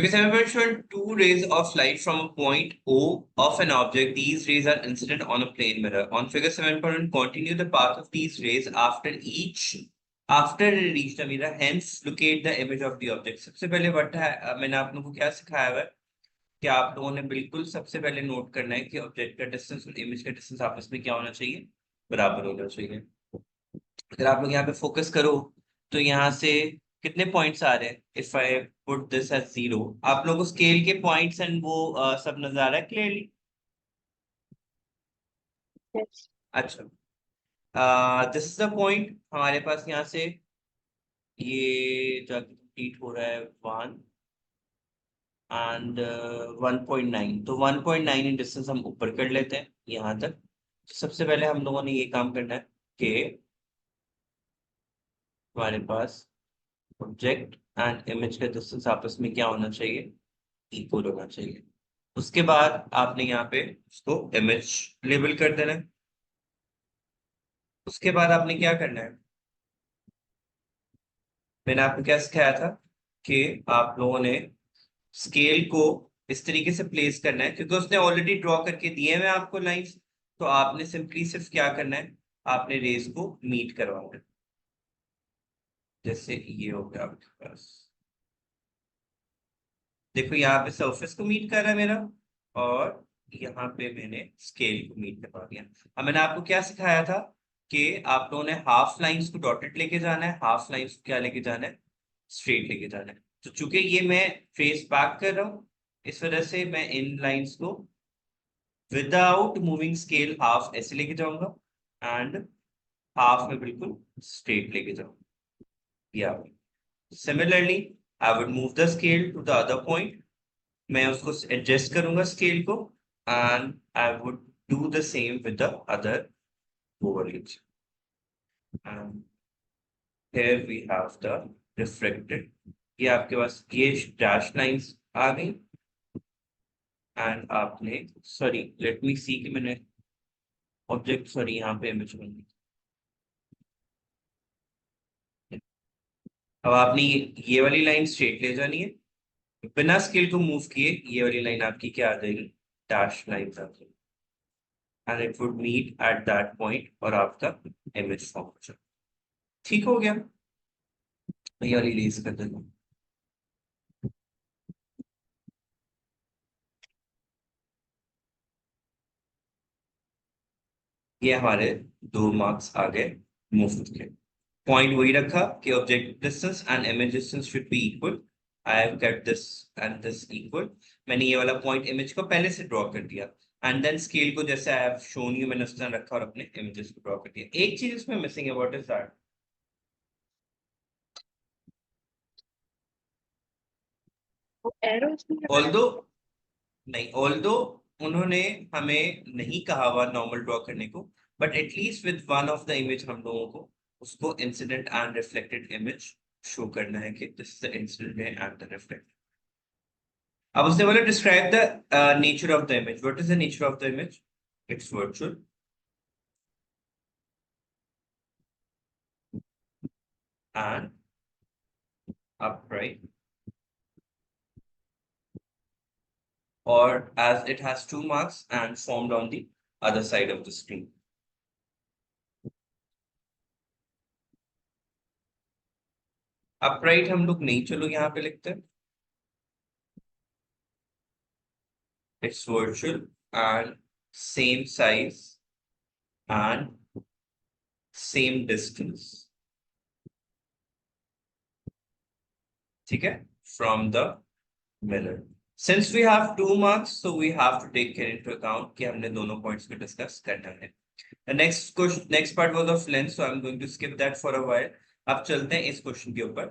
Figure 7 shows two rays of light from a point O of an object. These rays are incident on a plane mirror. On figure 7, continue the path of these rays after it reach the mirror. Hence, locate the image of the object. सबसे पहले मैंने आप लोगों को क्या सिखाया हुआ है कि आप लोगों ने बिल्कुल सबसे पहले नोट करना है कि ऑब्जेक्ट का डिस्टेंस और इमेज का डिस्टेंस आपस में क्या होना चाहिए, बराबर होना चाहिए। अगर आप लोग यहाँ पे फोकस करो तो यहाँ से कितने पॉइंट्स आ रहे हैं? If I put this as 0, आप लोगों को स्केल के पॉइंट्स एंड वो सब नजर आ रहा है क्लियरली? Yes. अच्छा, दिस इज द पॉइंट हमारे पास। यहाँ से ये जाके कंप्लीट हो रहा है 1 एंड 1.9, तो 1.9 इन डिस्टेंस हम ऊपर कर लेते हैं यहाँ तक। तो सबसे पहले हम लोगों ने ये काम करना है कि हमारे पास ऑब्जेक्ट एंड इमेज का डिस्टेंस आपस में क्या होना चाहिए, इक्वल होना चाहिए। उसके बाद आपने यहाँ पे उसको इमेज लेबल कर देना है। उसके बाद आपने क्या करना है, मैंने आपको क्या सिखाया था कि आप लोगों ने स्केल को इस तरीके से प्लेस करना है, क्योंकि उसने ऑलरेडी ड्रॉ करके दिए हैं आपको लाइंस। तो आपने सिंपली सिर्फ क्या करना है, आपने रेज को मीट करवाना है। जैसे ये हो गया आपके पास, देखो यहाँ पे सरफेस को मीट कर रहा है मेरा, और यहाँ पे मैंने स्केल को मीट करवा दिया। अब मैंने आपको क्या सिखाया था कि आप लोगों ने हाफ लाइंस को डॉटेड लेके जाना है, हाफ लाइंस को क्या लेके जाना है, स्ट्रेट लेके जाना है। तो चूंकि ये मैं ट्रेस बैक कर रहा हूँ, इस वजह से मैं इन लाइंस को विदाउट मूविंग स्केल हाफ ऐसे लेके जाऊंगा एंड हाफ में बिल्कुल स्ट्रेट लेके जाऊंगा। या similarly I would move the scale to the other point, मैं उसको एडजस्ट करूंगा स्केल को, and I would do the same with the other overlays. And here we have the reflected, ये आपके पास ये डैश लाइंस आ गई। एंड आपने, sorry let me सी कि मैंने ऑब्जेक्ट, सॉरी यहाँ पे इमेज बन गई। अब आपने ये वाली लाइन स्ट्रेट ले जानी है, बिना स्केल को मूव किए ये वाली लाइन आपकी क्या आ जाएगी, डैश लाइन आ जाएगी, and it would meet at that point और आपका इमेज फॉर्म हो जाए। ठीक हो गया, मैं ये वाली रेज कर देता हूँ। ये हमारे 2 मार्क्स आ गए मुफ्त के। पॉइंट वही रखा कि object distance and image distance should be equal. I have kept this and this equal. मैंने ये वाला पॉइंट इमेज को पहले से ड्रॉ कर दिया, एंड देन स्केल को जैसे आई हैव शोन यू मैंने उस तरह रखा और अपने इमेजेस को ड्रॉ कर दिया। एक चीज इसमें मिसिंग है, व्हाट इज दैट? वो एरोस भी लगाए ऑल्दो, नहीं ऑल्दो उन्होंने हमें नहीं कहा हुआ नॉर्मल ड्रॉ करने को, but at least with one of the image हम लोगों को उसको incident and reflected image show करना है कि this is the incident and the reflected. अब उसने बोला describe the nature of the image. What is the nature of the image? It's virtual and upright, or as it has 2 marks and formed on the other side of the screen. upright हम लोग नहीं, चलो यहाँ पे लिखते हैं it's virtual and same size and same distance, ठीक है, from the mirror. Since we have 2 marks, so we have to take care into account कि हमने दोनों points को discuss करना है। The next question, next part was of length, so I'm going to skip that for a while. अब चलते हैं इस क्वेश्चन के ऊपर।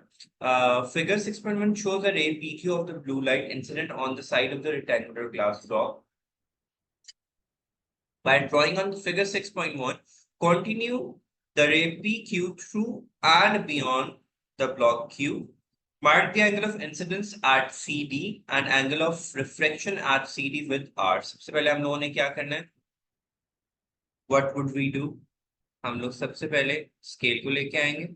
Figure 6.1 shows a ray PQ of the blue light incident on the side of the rectangular glass block. By drawing on the figure 6.1, continue the ray PQ through and beyond the block Q. Mark the angle of incidence at CD and angle of refraction at CD with R. सबसे पहले हम लोगों ने क्या करना है? What would we do? हम लोग सबसे पहले स्केल को लेके आएंगे,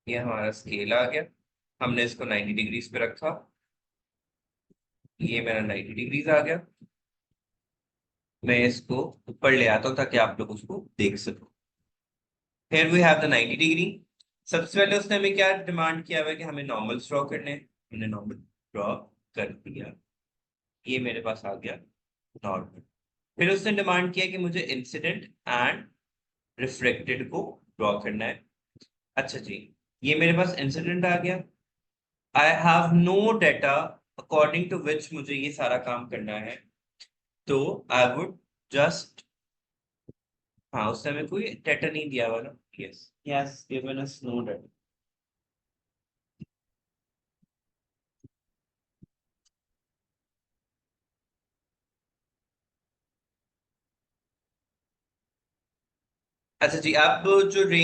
ये हमारा स्केल आ गया, हमने इसको 90 डिग्रीज पे रखा, ये मेरा 90 डिग्रीज आ गया। मैं इसको ऊपर ले आता हूँ ताकि आप लोग उसको देख सको। फिर वी हैव द 90 डिग्री। सबसे पहले उसने हमें क्या डिमांड किया हुआ है कि हमें नॉर्मल्स ड्रॉ करने हैं। हमने नॉर्मल ड्रॉ कर दिया, ये मेरे पास आ गया नॉर्मल। फिर उसने डिमांड किया कि मुझे इंसिडेंट एंड रिफ्लेक्टेड को ड्रॉ करना है। अच्छा जी, ये मेरे पास इंसिडेंट आ गया। I have no data according to which मुझे ये सारा काम करना है, तो आई वुड जस्ट, हाँ उसने हमें कोई डेटा नहीं दिया हुआ ना। Yes, yes given us know data. अच्छा जी, अब जो रे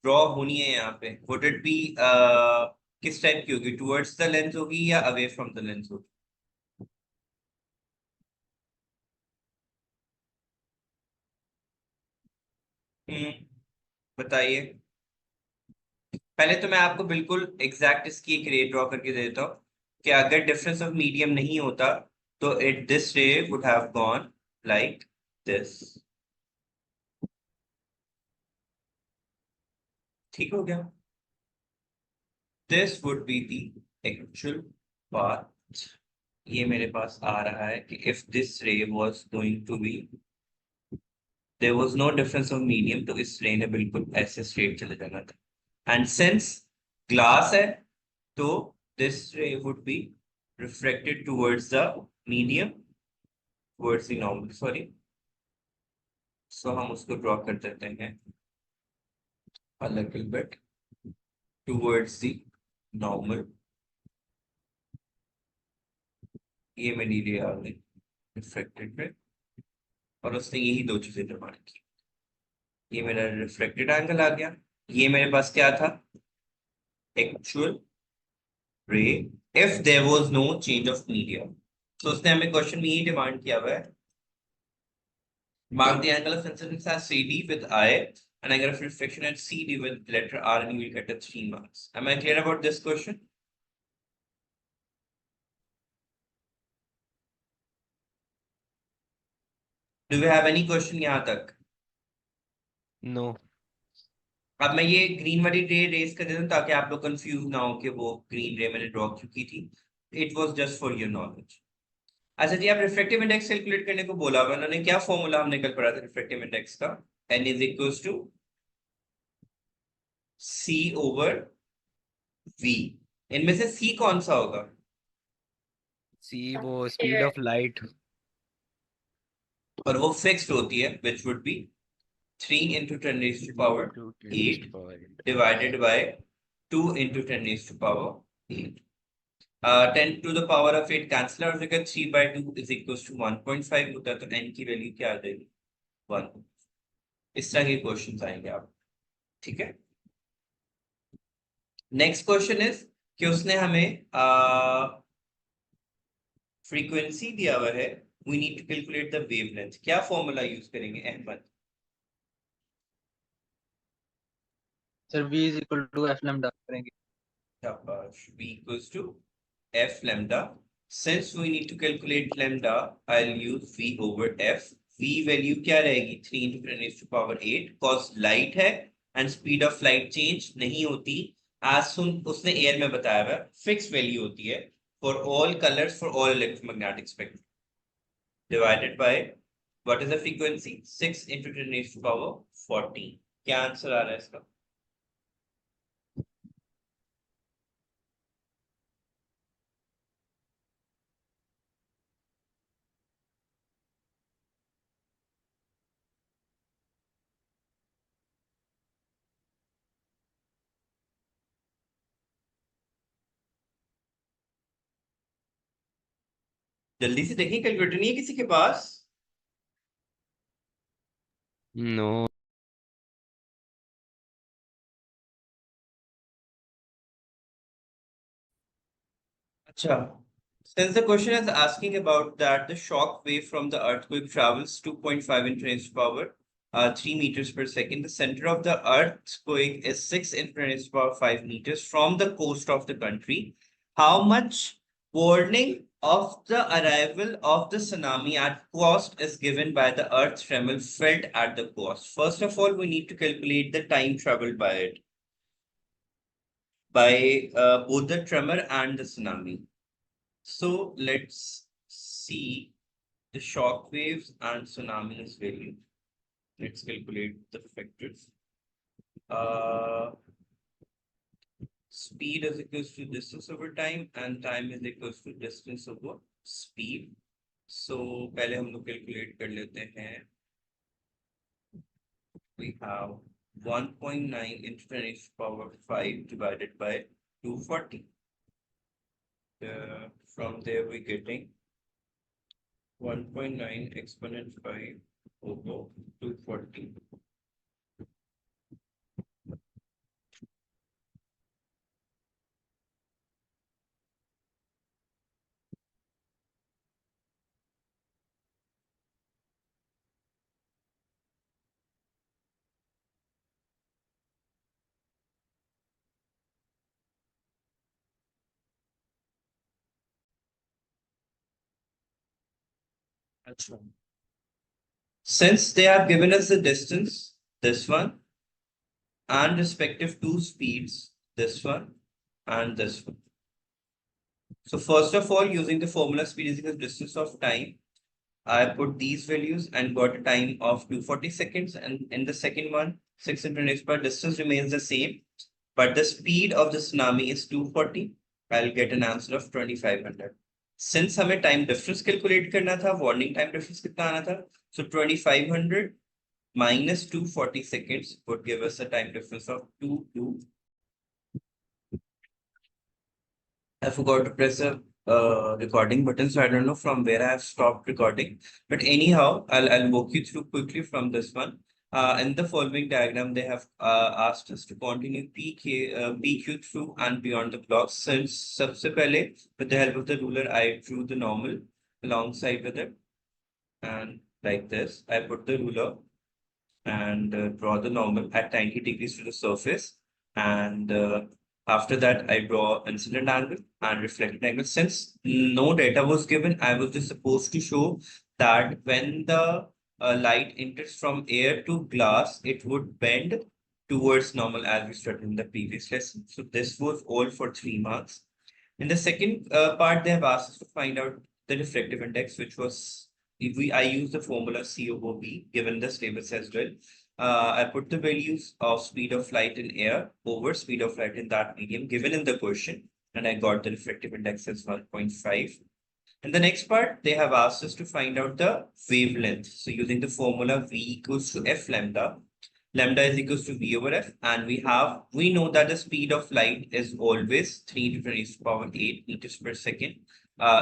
ड्रॉ होनी है यहाँ पे, वुड इट बी किस टाइप की होगी? टुवर्ड्स द लेंस होगी या अवे फ्रॉम द लेंस होगी? बताइए। पहले तो मैं आपको बिल्कुल एग्जैक्ट इसकी एक रे ड्रॉ करके दे देता हूँ कि अगर डिफरेंस ऑफ मीडियम नहीं होता तो it this ray would have gone like this. ठीक हो गया? This would be the actual path. ये मेरे पास आ रहा है कि if this ray was going to be, there was no difference of medium, तो इस रे ने बिल्कुल ऐसे स्ट्रेट चले जाना था। एंड सिंस ग्लास है, तो this ray would be refracted towards the medium, towards the normal, sorry। सो हम उसको ड्रॉ कर देते हैं a little bit towards the normal। ये मेरी रे आ गई रिफ्लेक्टेड में, और उसने यही दो चीजें डिमांड की। ये मेरा रिफ्लेक्टेड एंगल आ गया, ये मेरे पास क्या था? Actual ray if there was no change of medium. तो उसने हमें क्वेश्चन में यही डिमांड किया हुआ है, mark the angle of incidence as CD with I, and angle of reflection at CD with letter R, and you will get a 3 marks. Am I clear about this question? Do we have any question यहाँ तक? No. अब मैं ये green वाली रे race कर देता हूँ ताकि आप लोग कंफ्यूज ना हो कि वो ग्रीन रे मैंने ड्रॉ क्यों की थी। It was just for your knowledge. अच्छा जी, आप रिफ्लेक्टिव इंडेक्स कैलकुलेट करने को बोला हुआ, उन्होंने क्या फॉर्मूला हमने कल पढ़ा था रिफ्लेक्टिव इंडेक्स का? n is equals to c over v। इनमें से c कौन सा होगा? सी वो स्पीड ऑफ लाइट। और वो फिक्स्ड होती है, which would be 3 into 10 raised to power 8 divided by 2 into 10 raised to power 8। 10 to the power of 8 cancel out हो जाएगा, 3 by 2 is equals to 1.5 होता है, तो n की वैल्यू क्या आ जाएगी? 1। इस तरह के क्वेश्चंस आएंगे आप, ठीक है? नेक्स्ट क्वेश्चन इज कि उसने हमें फ्रीक्वेंसी दिया हुआ है, we need to calculate the wavelength. क्या फॉर्मूला यूज करेंगे Ahmad? Sir v is equal to f lambda करेंगे। V equals to f lambda। Since we need to calculate lambda, I'll use v over f। v value क्या रहेगी? 3 into 10 raised to power 8, cause light है and speed of light change नहीं होती। as soon उसने air में बताया हुआ fix value होती है for all colors for all electromagnetic spectrum, divided by what is the frequency? 6 into 10 raised to power 14। क्या आंसर आ रहा है इसका? जल्दी से देखिए, कैलकुलेटर नहीं है किसी के पास? नो। अच्छा, since the question is asking about that the shock wave from the earthquake travels 2.5 into 10 to power 3 meters per second. The center of the earthquake is 6 in 10⁵ meters from the coast of the country. How much warning of the arrival of the tsunami at coast is given by the earth tremor felt at the coast? First of all, we need to calculate the time traveled by it, by both the tremor and the tsunami. So let's see the shock waves and tsunamis value. Let's calculate the factors. Speed is equals to distance over time and time is equals to distance over speed. So पहले हम लोग calculate कर लेते हैं. We have 1.9 into 10⁵ divided by 240. From there we're getting 1.9 exponent 5 over 240. Since they have given us the distance, this one, and respective two speeds, this one and this one. So first of all, using the formula speed is equal to distance of time, I put these values and got a time of 240 seconds. And in the second one, 6 into 10⁵, distance remains the same, but the speed of the tsunami is 240. I'll get an answer of 2500. Since हमें time difference calculate करना था, warning time difference कितना आना था, so 2500 minus 240 seconds would give us a time difference of 2. I forgot to press a recording button, so I don't know from where I have stopped recording. But anyhow, I'll walk you through quickly from this one. In the following diagram, they have asked us to continue PQ through and beyond the blocks. Since सबसे पहले, with the help of the ruler, I drew the normal alongside with it, and like this, I put the ruler and draw the normal at 90 degrees to the surface, and after that, I draw incident angle and reflected angle. Since no data was given, I was just supposed to show that when the light enters from air to glass, it would bend towards normal as we studied in the previous lesson. So this was all for 3 marks. In the second part, they have asked us to find out the refractive index, which was, I use the formula C over B given the tables as well. I put the values of speed of light in air over speed of light in that medium given in the question, and I got the refractive index as 1.5. In the next part, they have asked us to find out the wavelength. So using the formula V equals to F lambda, lambda is equals to V over F, and we know that the speed of light is always 3 to 10⁸ meters per second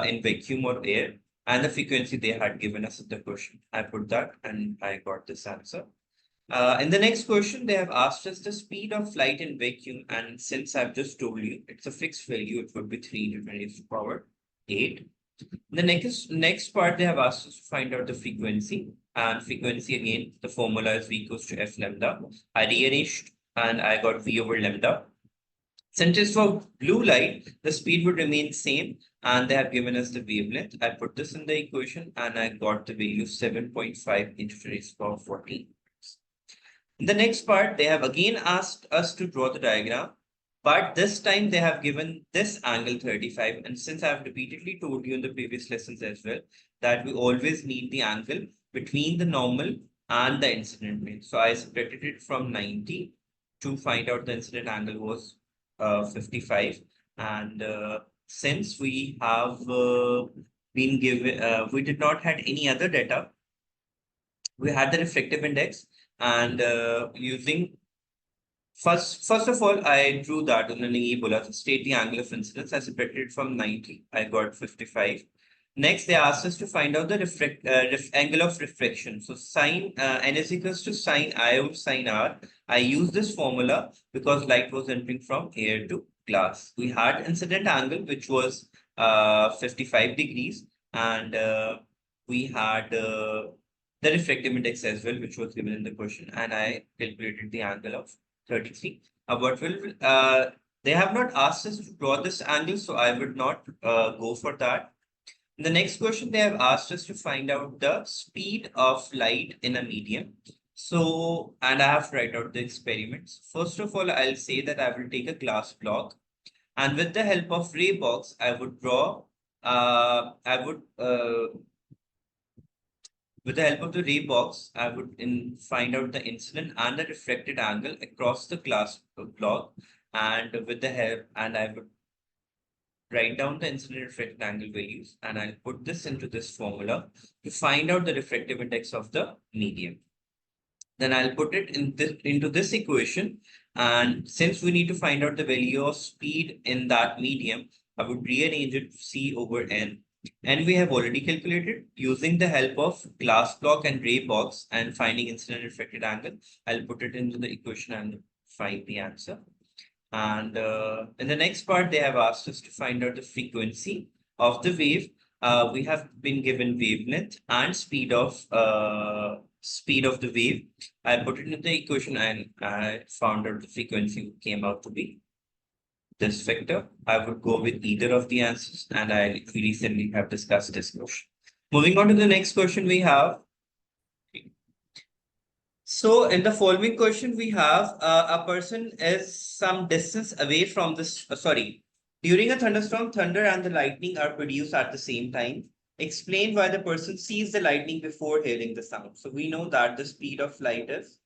in vacuum or air, and the frequency they had given us in the question. I put that and I got this answer. In the next question, they have asked us the speed of light in vacuum, and since I've just told you it's a fixed value, it would be 3 to 10⁸. The next part, they have asked us to find out the frequency, and frequency again, the formula is V equals to F lambda. I rearranged and I got V over lambda. Since it's for blue light, the speed would remain same, and they have given us the wavelength. I put this in the equation and I got the value 7.5 into 10⁻14. In the next part, they have again asked us to draw the diagram, but this time they have given this angle 35. And since I have repeatedly told you in the previous lessons as well, that we always need the angle between the normal and the incident plane. So I separated it from 90 to find out the incident angle was 55. And since we have been given, we did not had any other data, we had the refractive index, and using first of all, I drew that उन्होंने ये बोला था state the angle of incidence. I separated it from 90. I got 55. Next, they asked us to find out the angle of refraction. So sine n is equals to sine I over sine r. I use this formula because light was entering from air to glass. We had incident angle which was 55 degrees, and we had the refractive index as well, which was given in the question, and I calculated the angle of 33. They have not asked us to draw this angle, so I would not go for that. In the next question, they have asked us to find out the speed of light in a medium. So, and I have to write out the experiments. First of all, I'll say that I will take a glass block, and with the help of ray box, I would draw, with the help of the ray box, I would find out the incident and the refracted angle across the glass block, and with the help, and I would write down the incident refracted angle values, and I'll put this into this formula to find out the refractive index of the medium. Then I'll put it into this equation, and since we need to find out the value of speed in that medium, I would rearrange it C over N. And we have already calculated using the help of glass block and ray box and finding incident refracted angle. I'll put it into the equation and find the answer. And in the next part, they have asked us to find out the frequency of the wave. We have been given wavelength and speed of the wave. I put it in the equation and I found out the frequency came out to be this vector. I would go with either of the answers, and we recently have discussed this question. Moving on to the next question we have. So in the following question, we have a person is some distance away from this, during a thunderstorm, thunder and the lightning are produced at the same time. Explain why the person sees the lightning before hearing the sound. So we know that the speed of light is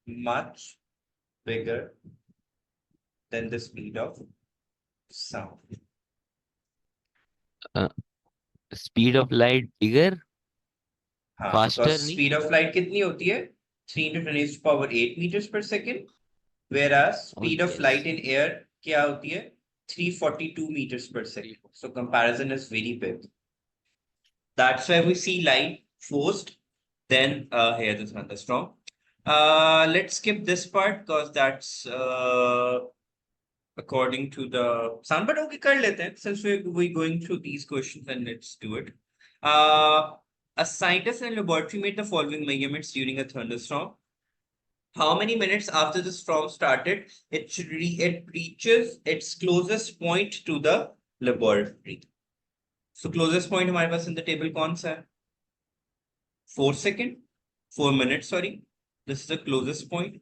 much bigger than the speed of sound. Speed of light bigger, हाँ, faster because नहीं? speed of light कितनी होती है? 3 into 10 raised to power 8 meters per second. Whereas speed of yes. light in air क्या होती है? 342 meters per second. So comparison is very big. That's why we see light first, then hear the thunderstorm. Let's skip this part because that's according to the sound, but okay, kar lete hain. Since we're going through these questions, and let's do it. A scientist in a laboratory made the following measurements during a thunderstorm. How many minutes after the storm started, it reaches its closest point to the laboratory? So closest point हमारे पास in the table कौन सा है? 4 minutes, sorry. This is the closest point.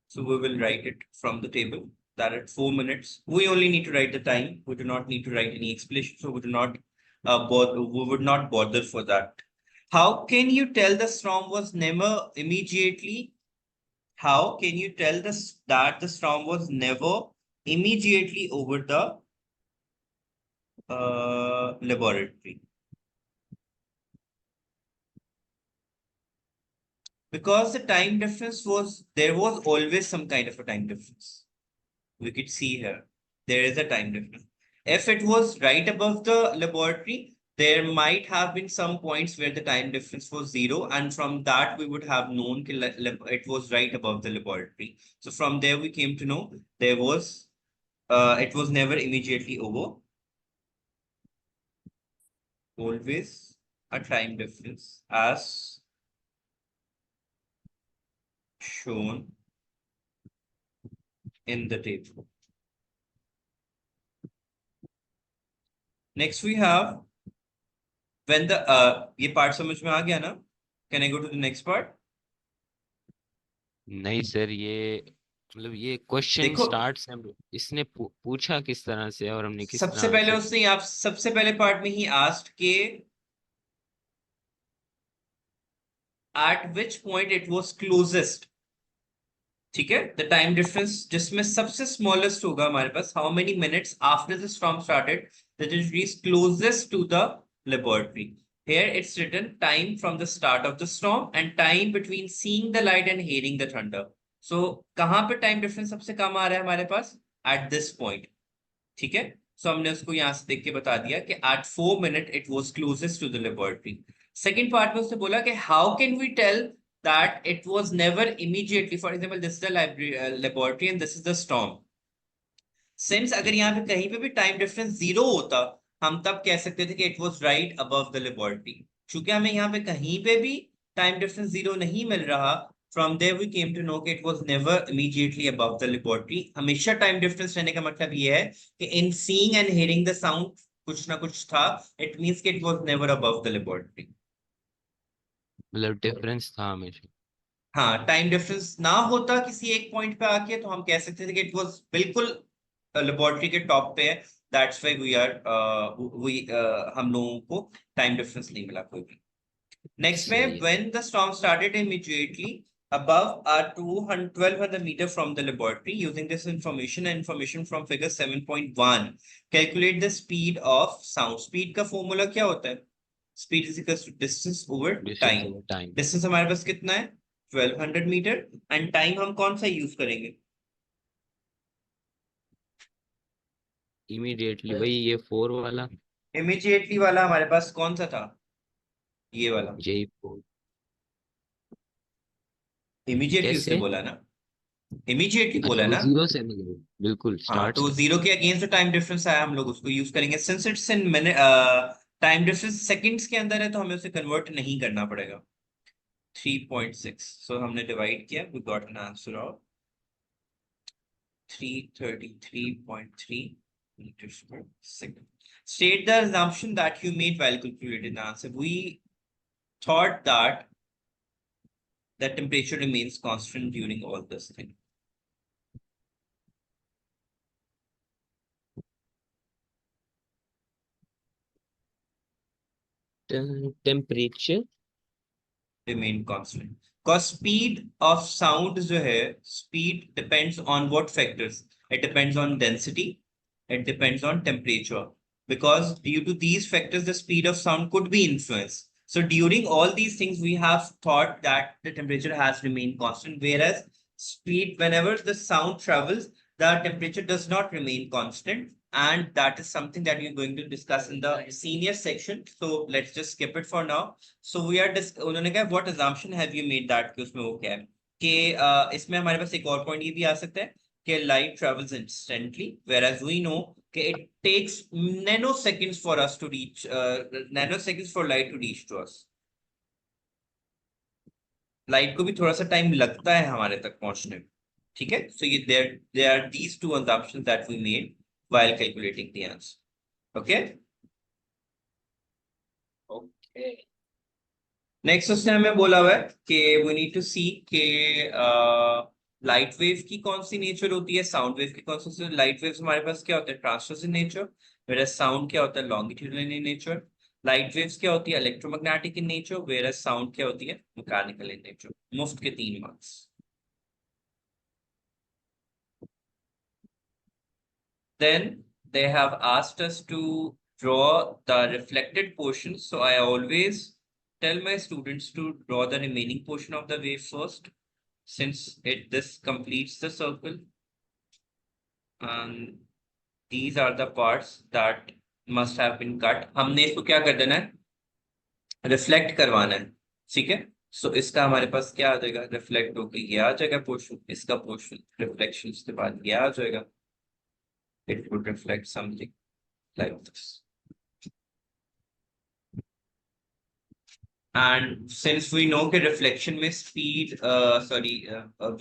So we will write it from the table that at 4 minutes, we only need to write the time. We do not need to write any explanation. So we would not bother for that. How can you tell the storm was never immediately? How can you tell that the storm was never immediately over the laboratory? Because the time difference there was always some kind of a time difference. We could see here, there is a time difference. If it was right above the laboratory, there might have been some points where the time difference was 0. And from that, we would have known it was right above the laboratory. So from there, we came to know it was never immediately over. Always a time difference as shown in the table. Next we have when the ये part समझ में आ गया ना? Can I go to the next part? नहीं sir, ये मतलब ये question starts इसने पूछा किस तरह से और हमने किस सबसे पहले उसने आप सबसे पहले पार्ट में ही asked के at which point it was closest. ठीक है, the time difference जिसमें सबसे smallest होगा हमारे पास, how many minutes after the storm started that it reached closest to the laboratory. Here it's written time from the start of the storm and time between seeing the light and hearing the thunder. So कहाँ पे time difference सबसे कम आ रहा है हमारे पास? At this point. ठीक है, so हमने उसको यहाँ से देख के बता दिया कि at 4 minutes it was closest to the laboratory. Second part में उसने बोला कि how can we tell that it was never immediately, for example, this is the laboratory and this is the storm. Since अगर यहाँ पे कहीं पे भी time difference 0 होता, हम तब कह सकते थे कि it was right above the laboratory. चूंकि हमें यहाँ पे कहीं पे भी टाइम डिफरेंस 0 नहीं मिल रहा, from there we came to know कि it was never immediately above the laboratory. हमेशा टाइम डिफरेंस रहने का मतलब ये है कि in seeing and hearing the sound कुछ ना कुछ था, इट मींस कि it was never above the laboratory. मतलब डिफरेंस था हमेशा। हाँ, टाइम डिफरेंस ना होता किसी एक पॉइंट पे आके तो हम कह सकते थे कि इट वाज बिल्कुल लेबोरेटरी के टॉप पे है, दैट्स व्हाई वी आर हम लोगों को टाइम डिफरेंस नहीं मिला कोई भी। नेक्स्ट में, सही है। when the storm started immediately above our 1200 meter from the laboratory, using this information and information from figure 7.1, calculate the speed of sound. Speed का फॉर्मूला क्या होता है? Speed is equal to distance over distance time. Over time. Distance हमारे पास कितना है? 1200 metre. And time हम कौन सा यूज करेंगे? इमीडिएटली वही ये 4 वाला। इमीडिएटली वाला हमारे पास कौन सा था? ये वाला। यही 4। इमीडिएटली उसने कैसे? बोला ना, इमीडिएटली अच्छा बोला वो ना। 0 से मतलब बिल्कुल हाँ, स्टार्ट तो से। जीरो के अगेंस्ट जो टाइम डिफरेंस आया हम लोग उसको यूज करेंगे। Since it's in minute, time difference seconds के अंदर है तो हमें उसे कन्वर्ट नहीं करना पड़ेगा। 3.6, सो हमने डिवाइड किया, we got an answer of 333.3 meters per second. State the assumption that you made while calculating the answer. We thought that the temperature remains constant during all this thing. Temperature. Remain constant because speed of sound जो है, speed depends on what factors? It depends on density, it depends on temperature, because due to these factors the speed of sound could be influenced. So during all these things we have thought that the temperature has remained constant, whereas speed, whenever the sound travels, the temperature does not remain constant, and that is something that we're going to discuss in the senior section, so let's just skip it for now. So we are उन्होंने कहा what assumption have you made that कि उसमें वो क्या है कि इसमें हमारे पास एक और पॉइंट ये भी आ सकता है कि light travels instantly, whereas we know कि it takes nanoseconds for us to reach, nanoseconds for light to reach to us. Light को भी थोड़ा सा टाइम लगता है हमारे तक पहुंचने में, ठीक है। सो ये there are these two assumptions that we made while calculating the answer. Okay. Okay. Next उसने हमें बोला हुआ है कि वी नीड टू सी के लाइट वेव की कौन सी नेचर होती है, साउंड वेव की कौन सी। लाइट वेव्स हमारे पास क्या होता है? Transverse in nature, where sound क्या होता है? Longitudinal in nature. Light waves क्या होती है? Electromagnetic in nature, where sound क्या होती है? Mechanical in nature. मुफ्त के 3 marks. Then they have asked us to draw the reflected portion, so I always tell my students to draw the remaining portion of the wave first, since this completes the circle, and these are the parts that must have been cut. हमने इसको क्या कर देना है? Reflect करवाना है, ठीक है। सो इसका हमारे पास क्या आ जाएगा? रिफ्लेक्ट होकर ये आ जाएगा पोर्शन, इसका पोर्शन रिफ्लेक्शन के बाद ये आ जाएगा। It would reflect something like this. And since we know कि reflection में speed,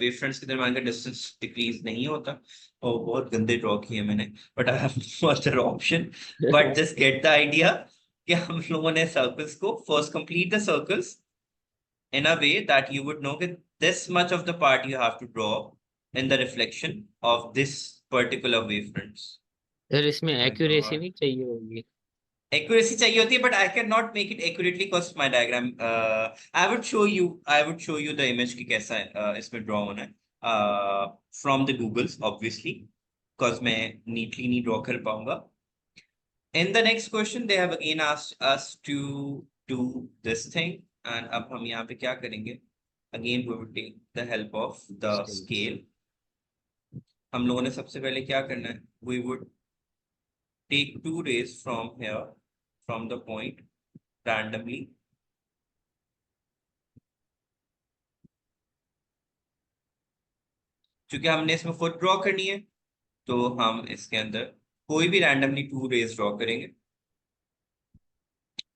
wave fronts के दरमियान का distance decrease नहीं होता, और बहुत गंदे ड्रॉ किए मैंने, but I have no other option, but just get the idea कि हम लोगों ने circles को first complete the circles in a way that you would know that this much of the part you have to draw in the reflection of this particular wave fronts. Sir इसमें accuracy नहीं चाहिए होगी? Accuracy चाहिए होती है, but I cannot make it accurately because my diagram, I would show you the image कि कैसा है इसमें draw होना है from the Googles obviously, because मैं neatly नहीं draw कर पाऊंगा. In the next question they have again asked us to do this thing, and अब हम यहाँ पे क्या करेंगे? Again we will take the help of the scale. हम लोगों ने सबसे पहले क्या करना है? We would take 2 rays from here, from the point randomly. क्योंकि हमने इसमें खुद ड्रॉ करनी है, तो हम इसके अंदर कोई भी रैंडमली 2 रेज ड्रॉ करेंगे,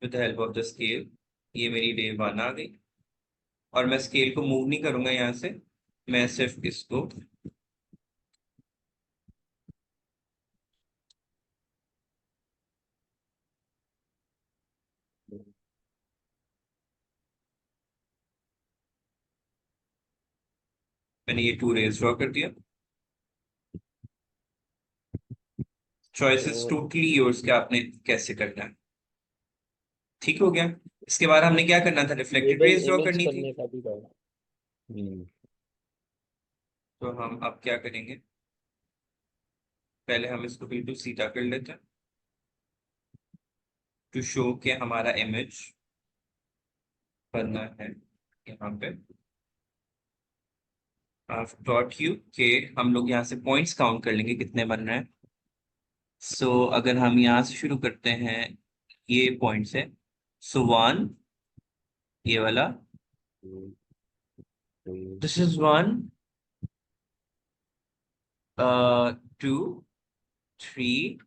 with the help of the scale. ये मेरी रे 1 आ गई और मैं स्केल को मूव नहीं करूंगा यहाँ से, मैं सिर्फ इसको मैंने ये 2 रेज ड्रॉ कर दिया। चॉइसेस तो टोटली योर्स के, आपने कैसे करना है। ठीक हो गया। इसके बाद हमने क्या करना था, reflected label rays draw image करनी थी। करने का भी था। तो हम अब क्या करेंगे, पहले हम इसको बिल्कुल सीधा कर लेते हैं टू शो के हमारा इमेज बनना है यहाँ पे। डॉट यू के हम लोग यहाँ से पॉइंट्स काउंट कर लेंगे कितने बन रहे हैं। सो अगर हम यहाँ से शुरू करते हैं, ये पॉइंट्स है। सो 1, ये वाला, दिस इज 1, 2, 3,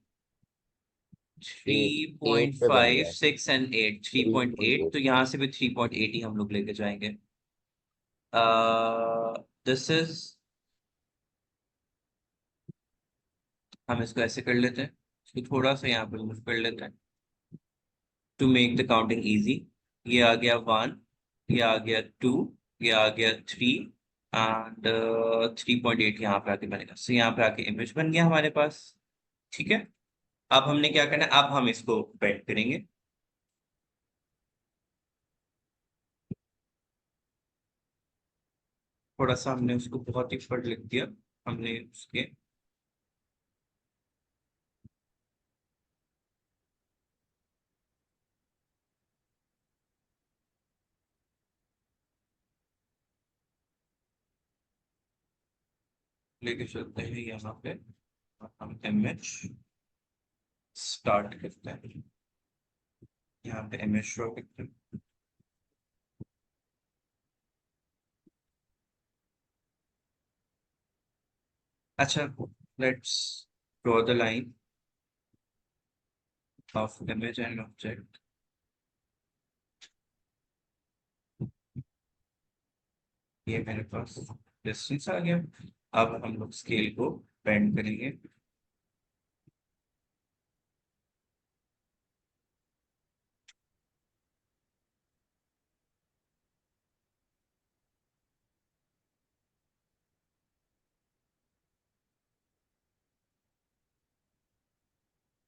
8 पे बन 3.5, गया 6 एंड 8, 3.8। 3.8। तो यहाँ से भी 3.8 ही हम लोग लेके जाएंगे। दिस इज, हम इसको ऐसे कर लेते हैं, इसको थोड़ा सा यहाँ पे मूव कर लेते हैं to make the counting easy. ये आ गया 1, ये आ गया 2, ये आ गया 3 एंड 3.8 यहाँ पे आके बनेगा। सो यहाँ पे आके इमेज बन गया हमारे पास। ठीक है, अब हमने क्या करना है, अब हम इसको बेंड करेंगे। थोड़ा सा हमने उसको बहुत ही ऊपर लिख दिया, हमने उसके लेके चलते हैं यहाँ पे और हम इमेज स्टार्ट करते हैं। यहाँ पे इमेज शो करते हैं। अच्छा, let's draw the line of image and object. ये मेरे पास डिस्टेंस आ गया। अब हम लोग स्केल को बेंड करेंगे।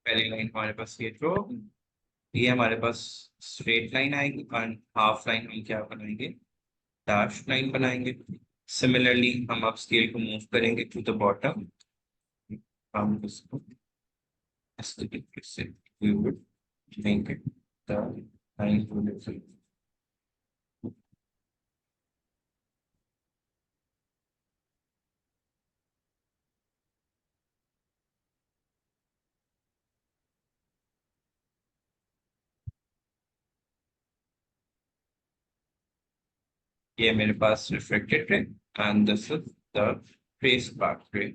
पहली लाइन हमारे पास ये ड्रॉ, ये हमारे पास स्ट्रेट लाइन आएगी एंड हाफ लाइन हम क्या बनाएंगे, डैश लाइन बनाएंगे। सिमिलरली हम अब स्केल को मूव करेंगे टू द बॉटम। हम इसको इस तरीके से we would make it the line to the, ये मेरे पास reflected ray and this is the trace back ray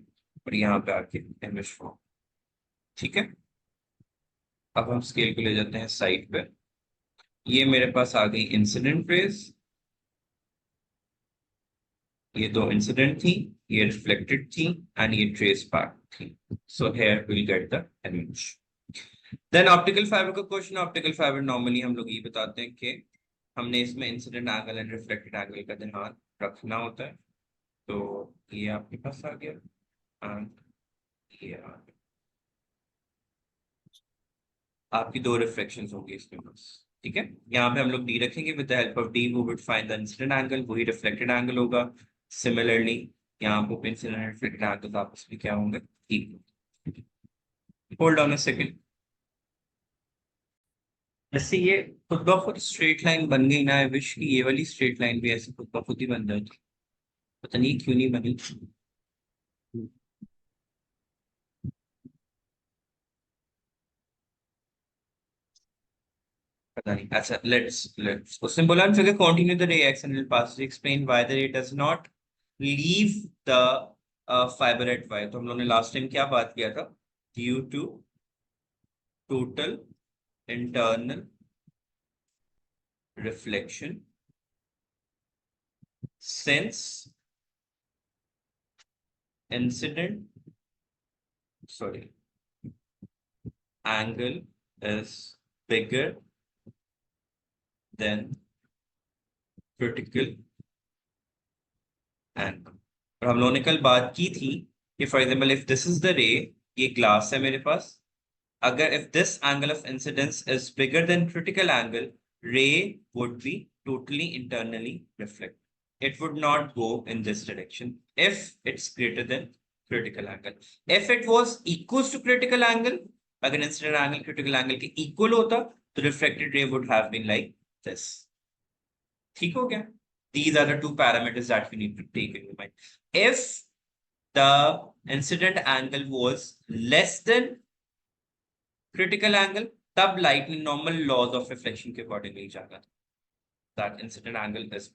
और यहाँ पे आके इमेज फॉर्म। ठीक है, अब हम स्केल को ले जाते हैं साइड पे। ये मेरे पास आ गई इंसिडेंट रेज, ये 2 इंसिडेंट थी, ये रिफ्लेक्टेड थी एंड ये ट्रेस बैक थी। So here will get the image. Then optical fibre का क्वेश्चन। ऑप्टिकल फाइबर नॉर्मली हम लोग ये बताते हैं कि हमने इसमें incident angle and reflected angle का ध्यान रखना होता है। तो ये आपके पास आ गया एंड ये आ गया, आपकी 2 रिफ्लेक्शंस होंगी इसमें बस। ठीक है, यहाँ पे हम लोग डी रखेंगे, with the help of D we would find the incident angle, वही रिफ्लेक्टेड एंगल होगा। सिमिलरली यहाँ पे इंसिडेंट एंड रिफ्लेक्टेड एंगल्स आपस में क्या होंगे, equal. Hold on a second. जैसे ये खुद ब खुद स्ट्रेट लाइन बन गई ना, आई विश कि ये वाली स्ट्रेट लाइन भी ऐसे खुद ब खुद ही बन जाती, पता नहीं क्यों नहीं बनी। पता नहीं। अच्छा, लेट्स उसने बोला figure continue the ray X and will pass explain why the ray does not leave the fibre at Y. तो हम लोगों ने लास्ट टाइम क्या बात किया था, due to total internal reflection since incident angle is bigger than critical angle। और हम लोगों ने कल बात की थी कि for example if this is the रे, ये ग्लास है मेरे पास, अगर if this angle of incidence is bigger than critical angle, ray would be totally internally reflected. It would not go in this direction if it's greater than critical angle. If it was equals to critical angle, अगर incident angle critical angle के equal होता, तो reflected ray would have been like this। ठीक हो गया? These are the two parameters that we need to take into mind. If the incident angle was less than critical angle, तब light ने normal laws of reflection के accordingly जाना, that incident angle is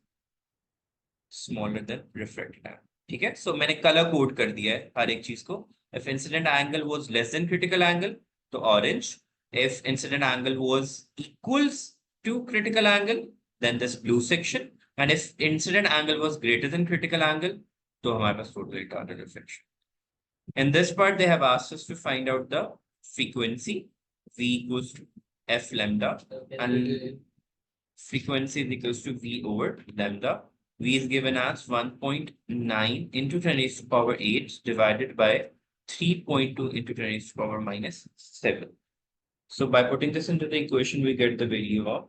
smaller than refracted angle। ठीक है? So मैंने color code कर दिया है हर एक चीज को। If incident angle was less than critical angle, तो orange। If incident angle was equals to critical angle, then this blue section। And if incident angle was greater than critical angle, तो हमारे पास total retarded reflection। In this part, they have asked us to find out the frequency V equals to F lambda, and frequency is equals to V over lambda. V is given as 1.9 into 10 raised to power 8 divided by 3.2 into 10 raised to power minus 7. So by putting this into the equation, we get the value of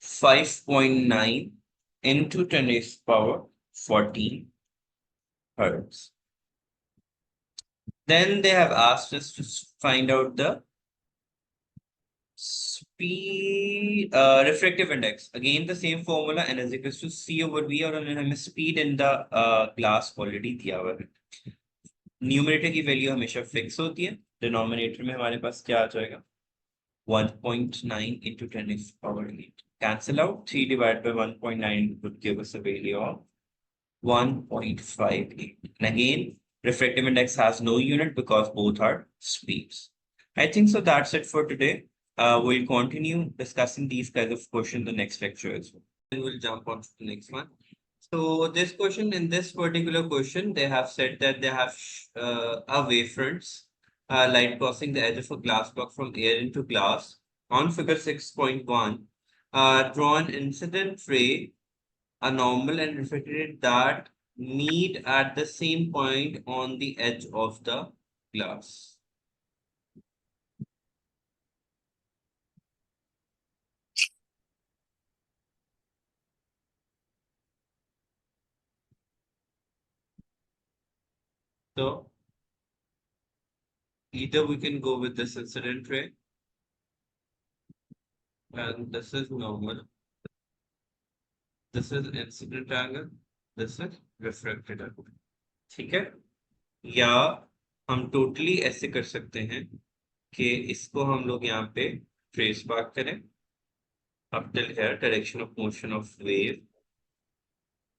5.9 into 10 raised to power 14 hertz. Then they have asked us to find out the speed, refractive index. Again, the same formula, n is equals to C over V, और हमें speed in the glass already दिया हुआ है। Numerator की value हमेशा fix होती है, denominator में हमारे पास क्या आ जाएगा 1.9 into 10 raised to power 8, cancel out, 3 divided by 1.9 would give us a value of 1.58, and again refractive index has no unit because both are speeds। I think so that's it for today. We'll continue discussing these kinds of questions in the next lecture as well. Then we'll jump on to the next one. So this question, in this particular question, they have said that they have a wavefronts light crossing the edge of a glass block from air into glass on figure 6.1, draw an incident ray, a normal and refracted that meet at the same point on the edge of the glass। So either we can go with this incident ray, and this is normal, this is incident angle, this is refracted angle। ठीक है? या हम totally ऐसे कर सकते हैं कि इसको हम लोग यहाँ पे ट्रेस बैक करें up till here, direction of motion of wave,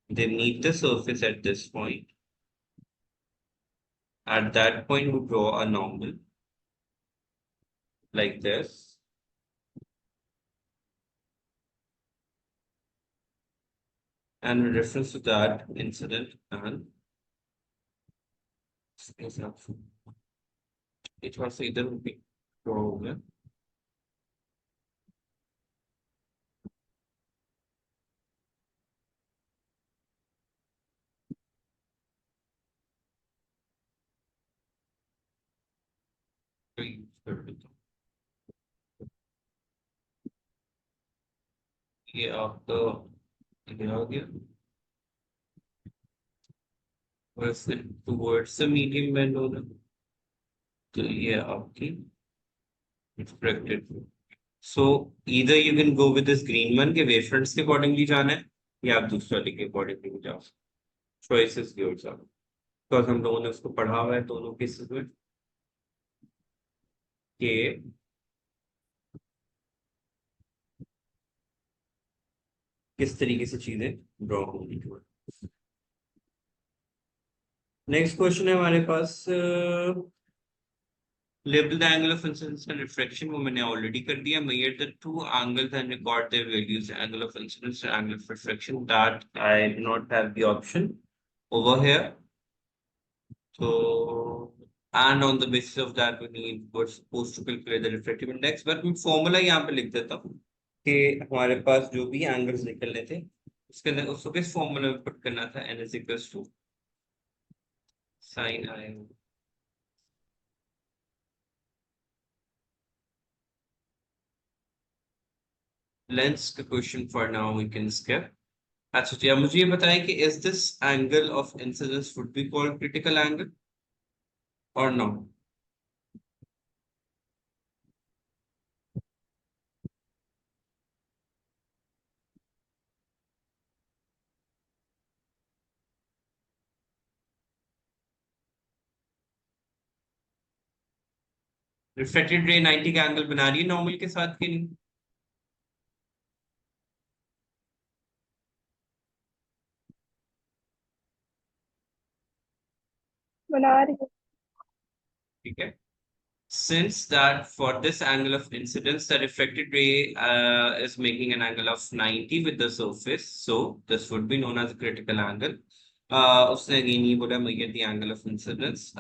they meet the surface at this point, at that point we draw a normal like this, and in reference to that incident and it was either be draw over ये आपका ये आ गया, वैसे towards the medium bend होगा, तो ये आपकी refracted। So either you can go with this green one के wavefronts के accordingly जाना है, या आप दूसरे वाले के accordingly जाओ। Choice is yours अब, because हम लोगों ने उसको पढ़ा हुआ है दोनों केसेस में कि किस तरीके से चीजें ड्रॉ होंगी। नेक्स्ट क्वेश्चन है हमारे पास, Label the angle of incidence and refraction वो मैंने already कर दिया. Measure the two angles and record their values. Angle of incidence and angle of refraction. That I do not have the option over here. So, and on the basis of that, we're supposed to calculate the refractive index. But मैं formula यहाँ पे लिख देता हूँ कि हमारे पास जो भी angles निकलने थे, उसके अंदर उसको किस formula में put करना था. N is equals to sin I. Length का question for now we can skip. अच्छा जी, अब मुझे ये बताएं कि is this angle of incidence would be called critical angle or no? Refracted ray 90 का एंगल बना रही है नॉर्मल के साथ कि नहीं? बना रही हूँ. ठीक है. Since that for this angle of incidence, the refracted ray is making an angle of 90 with the surface, so this would be known as a critical angle. उसने again ये बोला measure the angle of incidence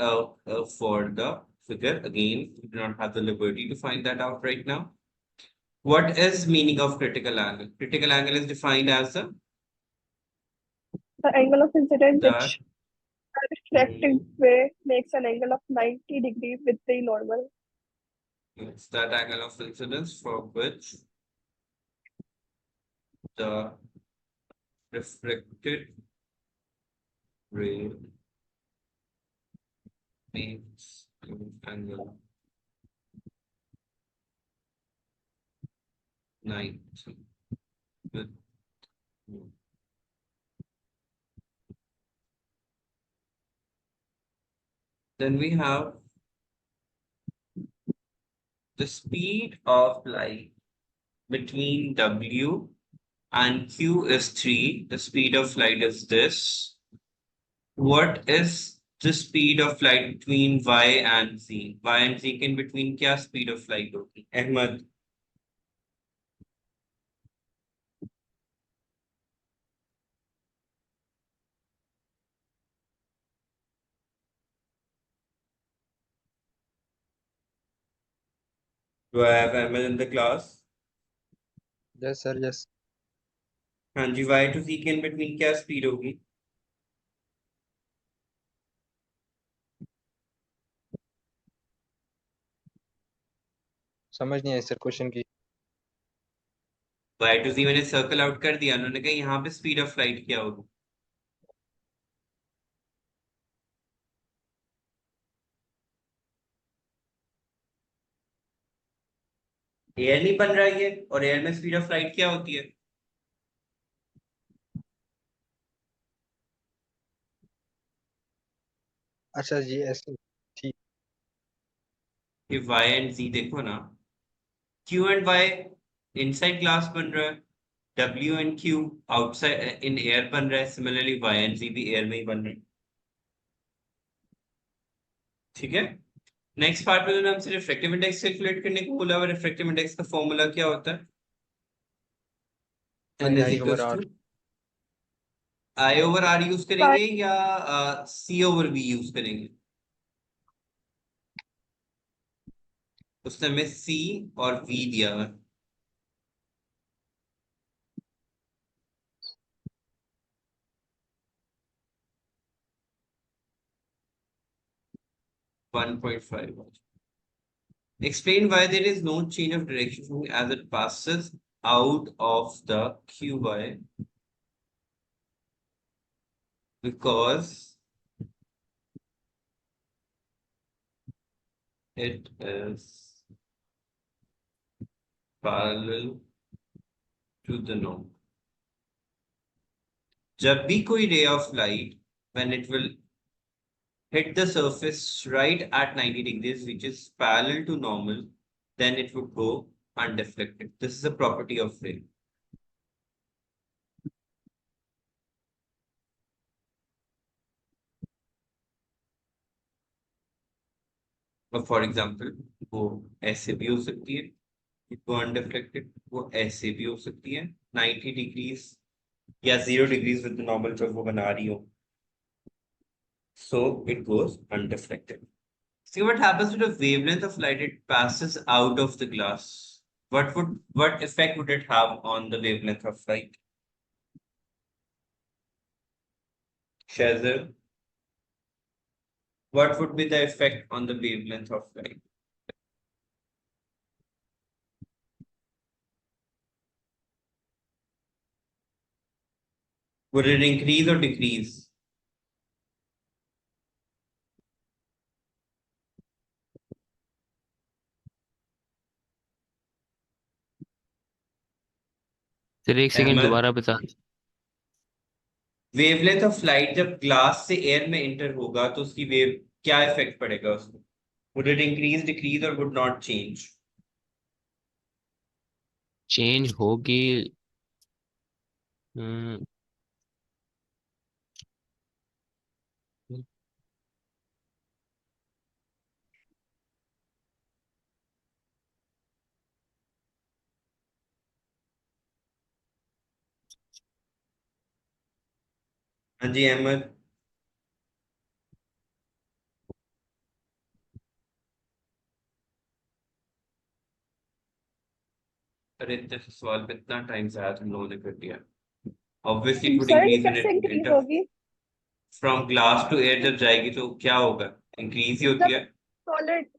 for the figure. Again, we do not have the liberty to find that out right now. What is meaning of critical angle? Critical angle is defined as the angle of incidence that which refracted ray makes an angle of 90 degrees with the normal. it's that angle of incidence for which the refracted ray makes an angle 90 with then we have the speed of light between W and Q is 3. The speed of light is this. What is the speed of light between Y and Z? Y and Z के in between क्या speed of light होगी? Ahmad. Do I have Ahmed in the class? Yes, sir. Yes. हाँ जी, Y to Z के in between क्या speed होगी? समझ नहीं आई sir question की. Y to Z मैंने सर्कल आउट कर दिया. उन्होंने कहा यहाँ पे स्पीड ऑफ लाइट क्या होगी? एयर नहीं बन रहा है ये, और एयर में स्पीड ऑफ लाइट क्या होती है? अच्छा जी ऐसे. ठीक. कि Y एंड Z देखो ना, Q and Y inside glass बन रहा है, W and Q outside in air बन रहा है. सिमिलरली Y एंड Z भी एयर में ही बन रहे हैं. ठीक है. नेक्स्ट पार्ट में उन्होंने हमसे रिफ्रैक्टिव इंडेक्स कैलकुलेट करने को बोला हुआ. रिफ्रैक्टिव इंडेक्स का फॉर्मूला क्या होता है? N is equals to I over R use करेंगे या C over V यूज करेंगे? उसने हमें C और V दिया है. One 1.5. Explain why there is no change of direction as it passes out of the QY. Because it is parallel to the norm. जब भी कोई ray of light, when it will hit the surface right at 90 degrees, which is parallel to normal, then it would go undeflected. This is a property of ray. For example वो ऐसे भी हो सकती है, वो अनडिफ्लेक्टेड, वो ऐसे भी हो सकती है 90 डिग्रीज या 0 डिग्रीज विद नॉर्मल जब वो बना रही हो, so it goes undeflected. See what happens to the wavelength of light, it passes out of the glass. What effect would it have on the wavelength of light? Shazir, what would be the effect on the wavelength of light? Would it increase or decrease? Sir एक second Ahmed, दोबारा बता। Wavelength of light जब glass से air में enter होगा तो उसकी wave क्या इफेक्ट पड़ेगा उसको? Would it increase, decrease, or would not change? Change होगी। हम्म, हाँ जी अहमद। अरे इतने से सवाल पे इतना टाइम से आया तुम लोगों ने कर दिया। Obviously it would sir increase when कैसे it इंक्रीज enter होगी? from glass to air जब जाएगी तो क्या होगा? इंक्रीज ही होती जब है। सॉलिड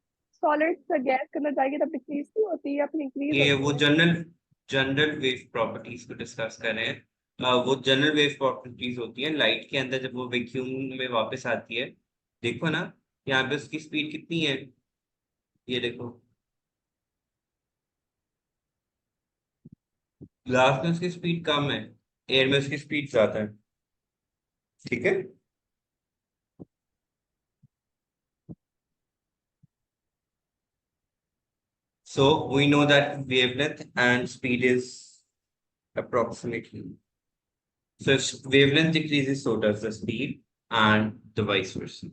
सॉलिड से गैस के अंदर जाएगी तब डिक्रीज नहीं होती है या फिर इंक्रीज ये वो होती है? जनरल जनरल वेव प्रॉपर्टीज को डिस्कस कर रहे हैं। वो जनरल वेव प्रॉपर्टीज होती है लाइट के अंदर जब वो वैक्यूम में वापस आती है। देखो ना, यहाँ पे उसकी स्पीड कितनी है, ये देखो, ग्लास में उसकी स्पीड कम है, एयर में उसकी स्पीड ज्यादा है। ठीक है। So we know that wavelength and speed is approximately. So if wavelength decreases, so does the speed, and the vice versa.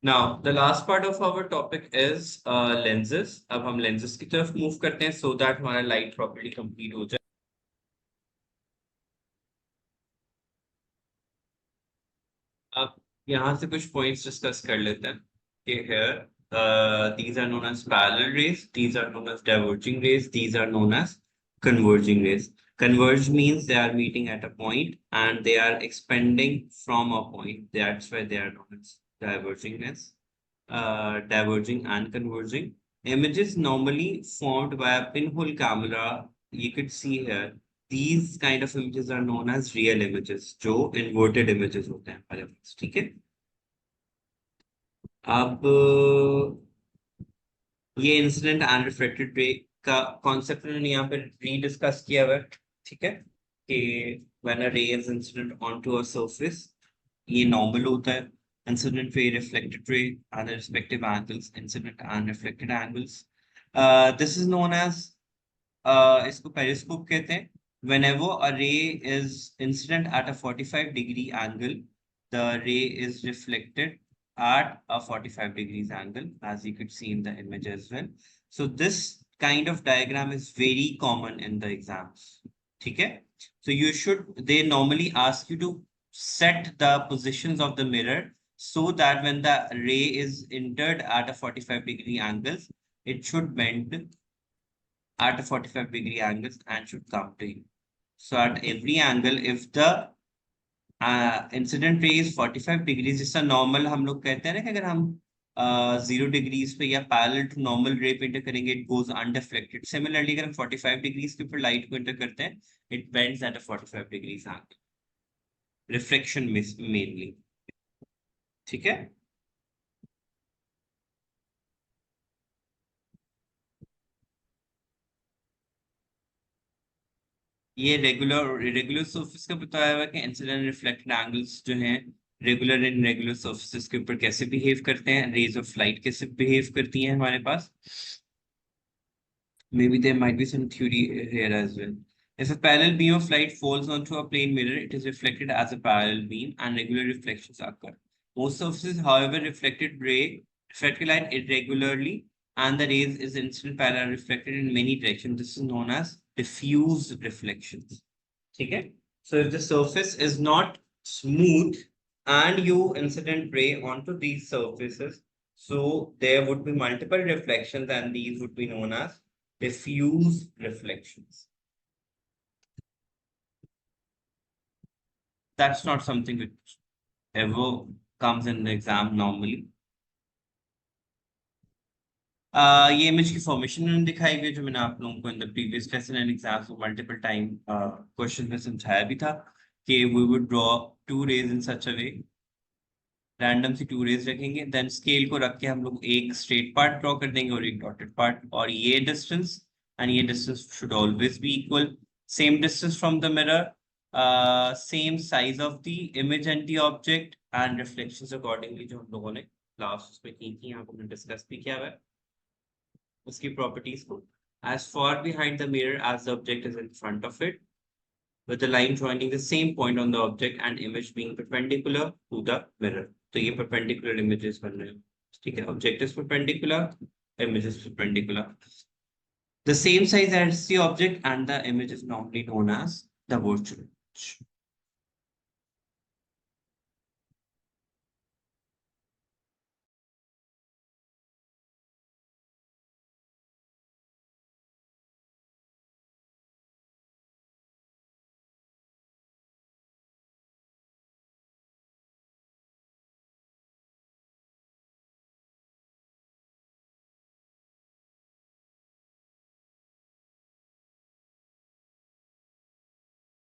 Now, the last part of our topic is lenses. अब हम lenses की तरफ move करते हैं so that हमारा light properly complete हो जाए। अब यहाँ से कुछ points discuss कर लेते हैं कि here these are known as parallel rays, these are known as diverging rays, these are known as converging rays. Converge means they are meeting at a point and they are expanding from a point. That's why they are known as diverging rays. Diverging and converging. Images normally formed by a pinhole camera, you could see here, these kind of images are known as real images, जो inverted images होते हैं हमारे पास, ठीक है। अब ये incident and reflected ray का concept उन्होंने यहाँ पे रीडिस्कस किया हुआ है, ठीक है, कि when a ray is incident onto a surface, ये नॉर्मल होता है। Incident ray, reflected ray and the respective angles, incident and reflected angles, this is known as, इसको पेरिस्कोप कहते हैं। Whenever a ray is incident at a 45 degree angle, the ray is reflected at a 45 degrees angle, as you could see in the image as well. So this kind of diagram is very common in the exams. Okay? So you should, they normally ask you to set the positions of the mirror so that when the ray is entered at a 45 degree angles, it should bend at a 45 degree angles and should come to you. So at every angle, if the incident ray is 45 degrees, जिसका normal हम लोग कहते हैं ना कि अगर हम 0 degrees पे या parallel to normal ray पे enter करेंगे, it goes undeflected. Similarly, अगर हम 45 degrees के ऊपर light को enter करते हैं, it bends at a 45 degrees angle. Reflection mainly. ठीक है। ये रेगुलर और इरेगुलर सरफेस का बताया हुआ कि इंसिडेंट रिफ्लेक्टेड एंगल्स जो हैं रेगुलर एंड इरेगुलर सर्फेसिस के ऊपर कैसे बिहेव करते हैं, रेज ऑफ लाइट कैसे बिहेव करती हैं हमारे पास. Maybe there might be some theory here as well. If a parallel beam of light falls onto a plane mirror, it is reflected as a parallel beam and regular reflections occur. Most surfaces, however, reflected light irregularly and the rays is incident parallel reflected in many directions. This is known as diffuse reflections. Okay? So if the surface is not smooth and you incident ray onto these surfaces, so there would be multiple reflections and these would be known as diffuse reflections. That's not something which ever comes in the exam normally. ये image की formation मैंने दिखाई हुई है जो मैंने आप लोगों को in the previous lesson and exams को मल्टीपल टाइम क्वेश्चन में समझाया भी था कि we would draw two rays in such a way, random see two rays रखेंगे, देन स्केल को रख के हम लोग एक स्ट्रेट पार्ट ड्रॉ कर देंगे और एक डॉटेड पार्ट, और ये डिस्टेंस and ये distance should always be equal, same distance from the mirror, same size of the image and the object and reflections accordingly जो हम लोगों ने क्लास में की थी, यहाँ पर डिस्कस भी किया हुआ है उसकी प्रॉपर्टीज को. As far behind the mirror as the object is in front of it, with the line joining the same point on the object and image being perpendicular to the mirror. तो ये perpendicular images बन रहे हैं, ठीक है, object is perpendicular, image is perpendicular. The same size as the object and the image is normally known as the virtual image.